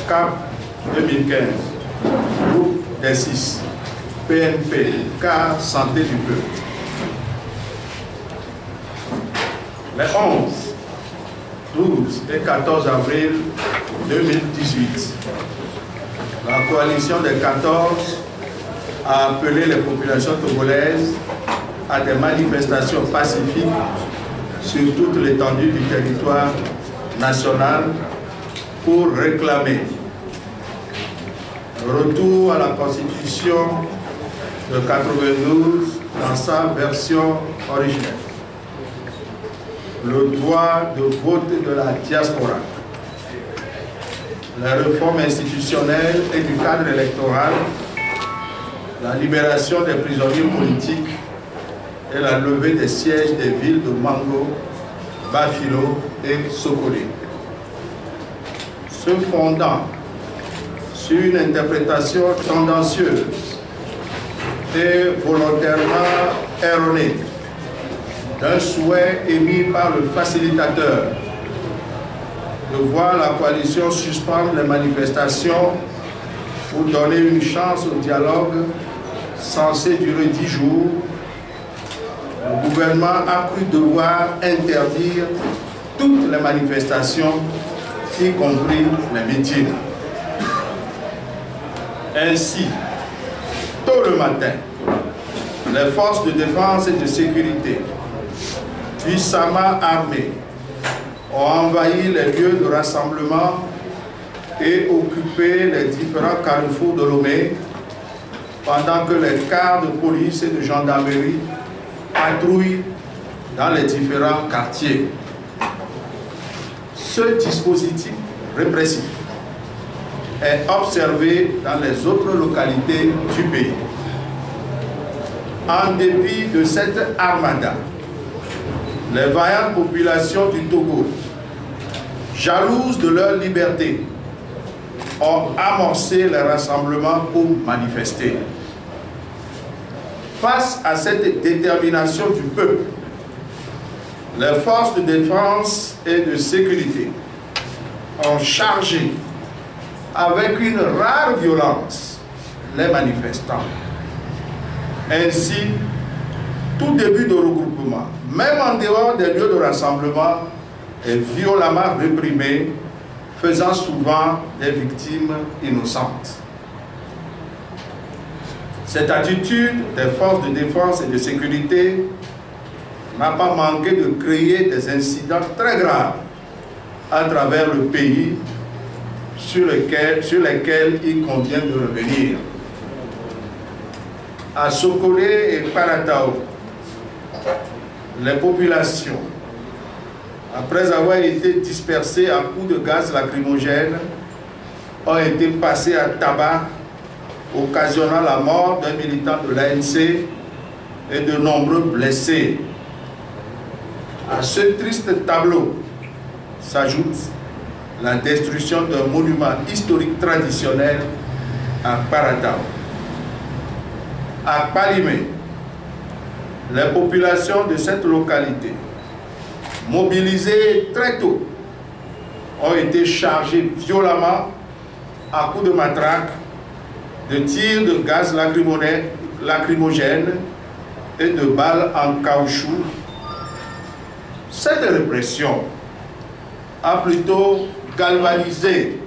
CAP 2015, groupe des 6, PNP, cas santé du peuple. Les 11, 12 et 14 avril 2018, la coalition des 14 a appelé les populations togolaises à des manifestations pacifiques sur toute l'étendue du territoire national pour réclamer le retour à la Constitution de 92 dans sa version originelle, le droit de vote de la diaspora, la réforme institutionnelle et du cadre électoral, la libération des prisonniers politiques et la levée des sièges des villes de Mango, Bafilo et Sokolé. Se fondant sur une interprétation tendancieuse et volontairement erronée d'un souhait émis par le facilitateur de voir la coalition suspendre les manifestations pour donner une chance au dialogue censé durer 10 jours, le gouvernement a cru devoir interdire toutes les manifestations, y compris les meetings. Ainsi, tôt le matin, les forces de défense et de sécurité, puissamment armées, ont envahi les lieux de rassemblement et occupé les différents carrefours de Lomé, pendant que les cars de police et de gendarmerie patrouillent dans les différents quartiers. Ce dispositif répressif est observé dans les autres localités du pays. En dépit de cette armada, les vaillantes populations du Togo, jalouses de leur liberté, ont amorcé les rassemblements pour manifester. Face à cette détermination du peuple, les forces de défense et de sécurité ont chargé avec une rare violence les manifestants. Ainsi, tout début de regroupement, même en dehors des lieux de rassemblement, est violemment réprimé, faisant souvent des victimes innocentes. Cette attitude des forces de défense et de sécurité n'a pas manqué de créer des incidents très graves à travers le pays sur lesquels il convient de revenir. À Sokolé et Paratao, les populations, après avoir été dispersées à coups de gaz lacrymogène, ont été passées à tabac, occasionnant la mort d'un militant de l'ANC et de nombreux blessés. À ce triste tableau s'ajoute la destruction d'un monument historique traditionnel à Paratao. À Palimé, les populations de cette localité, mobilisées très tôt, ont été chargées violemment à coups de matraque, de tirs de gaz lacrymogène et de balles en caoutchouc. Cette répression a plutôt galvanisé.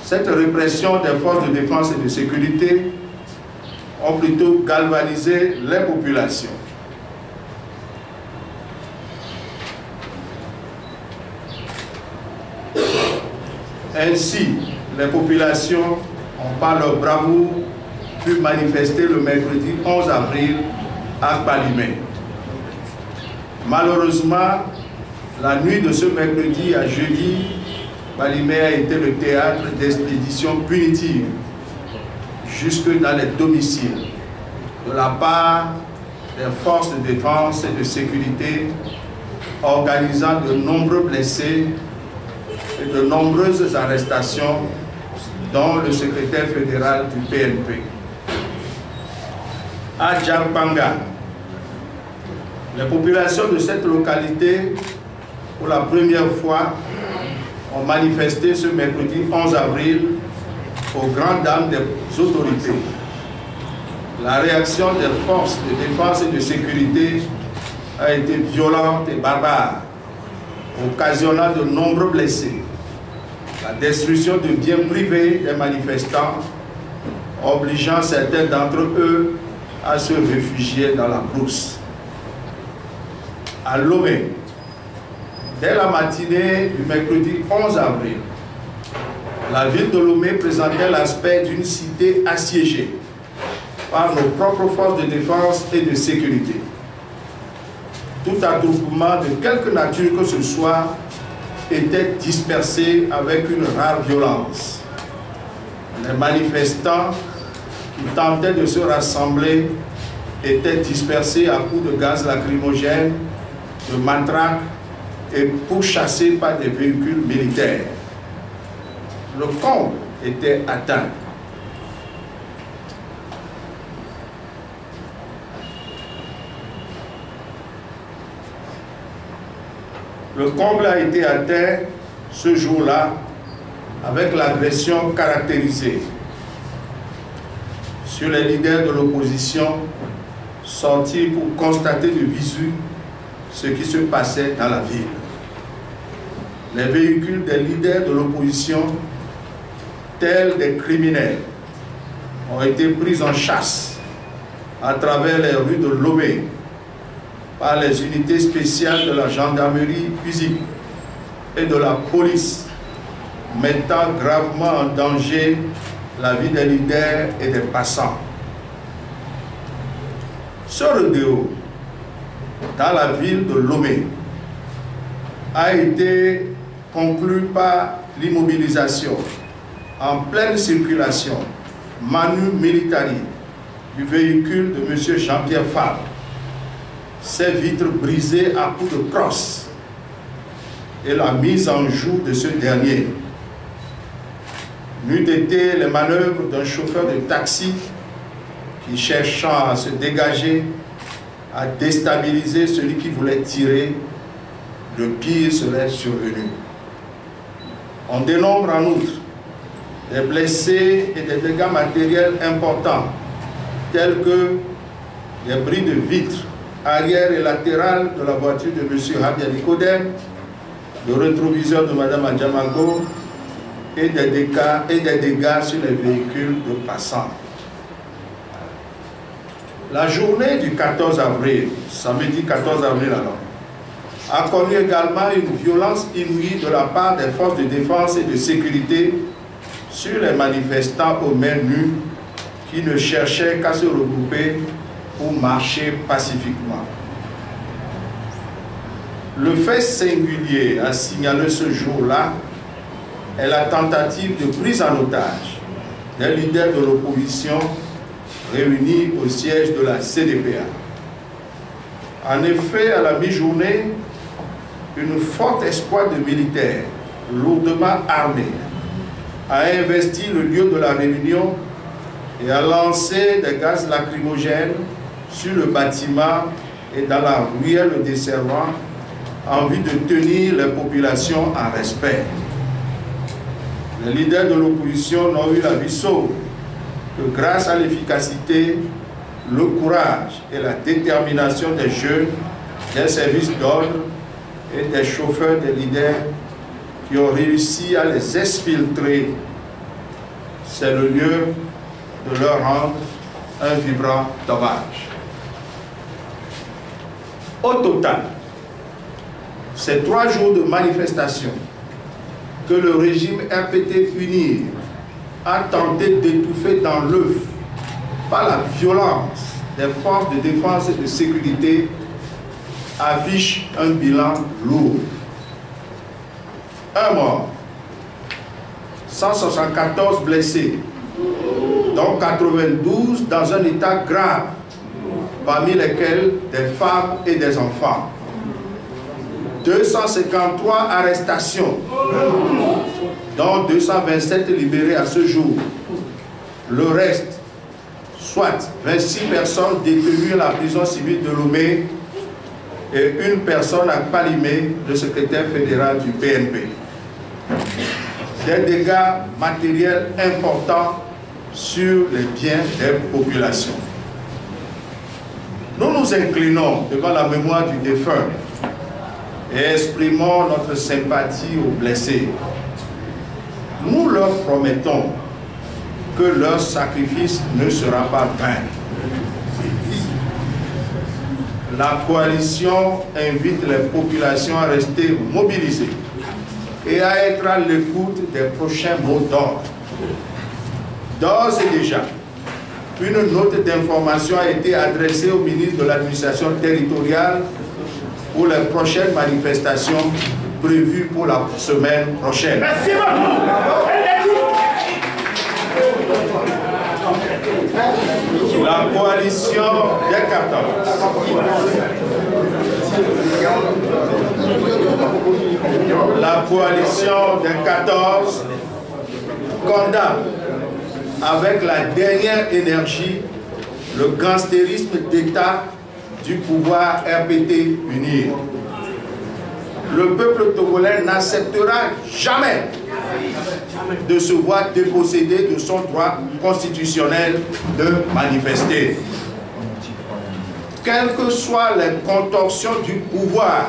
Cette répression des forces de défense et de sécurité ont plutôt galvanisé les populations. Ainsi, les populations ont par leur bravoure pu manifester le mercredi 11 avril à Palimé. Malheureusement, la nuit de ce mercredi à jeudi, Palimé a été le théâtre d'expéditions punitives jusque dans les domiciles de la part des forces de défense et de sécurité, organisant de nombreux blessés et de nombreuses arrestations, dont le secrétaire fédéral du PNP. À Djarpanga, les populations de cette localité, pour la première fois, ont manifesté ce mercredi 11 avril aux grandes dames des autorités. La réaction des forces de défense et de sécurité a été violente et barbare, occasionnant de nombreux blessés. La destruction de biens privés des manifestants, obligeant certains d'entre eux à se réfugier dans la brousse. À Lomé, dès la matinée du mercredi 11 avril, la ville de Lomé présentait l'aspect d'une cité assiégée par nos propres forces de défense et de sécurité. Tout attroupement de quelque nature que ce soit était dispersé avec une rare violence. Les manifestants qui tentaient de se rassembler étaient dispersés à coups de gaz lacrymogène, de matraques et pourchassés par des véhicules militaires. Le comble était atteint. Le comble a été atteint ce jour-là avec l'agression caractérisée sur les leaders de l'opposition sortis pour constater de visu ce qui se passait dans la ville. Les véhicules des leaders de l'opposition, tels des criminels, ont été pris en chasse à travers les rues de Lomé par les unités spéciales de la gendarmerie physique et de la police, mettant gravement en danger la vie des leaders et des passants. Ce rodéo dans la ville de Lomé a été conclu par l'immobilisation en pleine circulation, manu militari, du véhicule de M. Jean-Pierre Fabre, ses vitres brisées à coups de crosse et la mise en joue de ce dernier. N'eût été les manœuvres d'un chauffeur de taxi qui, cherchant à se dégager, a déstabilisé celui qui voulait tirer, le pire serait survenu. On dénombre en outre des blessés et des dégâts matériels importants, tels que des bris de vitres arrière et latérales de la voiture de M. Habia Nikodem, le rétroviseur de Mme Adjamago et des dégâts sur les véhicules de passants. La journée du 14 avril, samedi 14 avril alors, a connu également une violence inouïe de la part des forces de défense et de sécurité sur les manifestants aux mains nues qui ne cherchaient qu'à se regrouper pour marcher pacifiquement. Le fait singulier à signaler ce jour-là est la tentative de prise en otage des leaders de l'opposition réunis au siège de la CDPA. En effet, à la mi-journée, une forte escouade de militaires lourdement armés a investi le lieu de la réunion et a lancé des gaz lacrymogènes sur le bâtiment et dans la ruelle desservant en vue de tenir les populations en respect. Les leaders de l'opposition n'ont eu la vie sauve que grâce à l'efficacité, le courage et la détermination des jeunes, des services d'ordre et des chauffeurs des leaders qui ont réussi à les exfiltrer. C'est le lieu de leur rendre un vibrant hommage. Au total, ces 3 jours de manifestation que le régime RPT UNIR a tenté d'étouffer dans l'œuf par la violence des forces de défense et de sécurité affichent un bilan lourd. 1 mort, 174 blessés, dont 92 dans un état grave, parmi lesquels des femmes et des enfants. 253 arrestations, dont 227 libérés à ce jour. Le reste, soit 26 personnes détenues à la prison civile de Lomé et 1 personne à Palimé, le secrétaire fédéral du PNP. des dégâts matériels importants sur les biens des populations. Nous nous inclinons devant la mémoire du défunt et exprimons notre sympathie aux blessés. Nous leur promettons que leur sacrifice ne sera pas vain. La coalition invite les populations à rester mobilisées et à être à l'écoute des prochains mots d'ordre. D'ores et déjà, une note d'information a été adressée au ministre de l'administration territoriale pour les prochaines manifestations prévues pour la semaine prochaine. Merci beaucoup. La coalition des 14 condamne avec la dernière énergie le gangstérisme d'État du pouvoir RPT unir. Le peuple togolais n'acceptera jamais de se voir dépossédé de son droit constitutionnel de manifester. Quelles que soient les contorsions du pouvoir,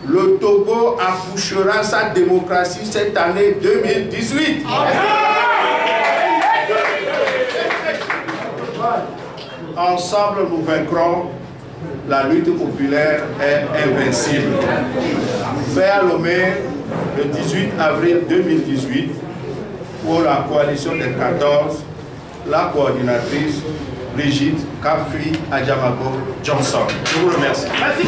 le Togo accouchera sa démocratie cette année 2018. Ensemble, nous vaincrons. La lutte populaire est invincible. Fait à Lomé le 18 avril 2018 pour la coalition des 14, la coordinatrice Brigitte Kafri Adjamago Johnson. Je vous remercie. Merci.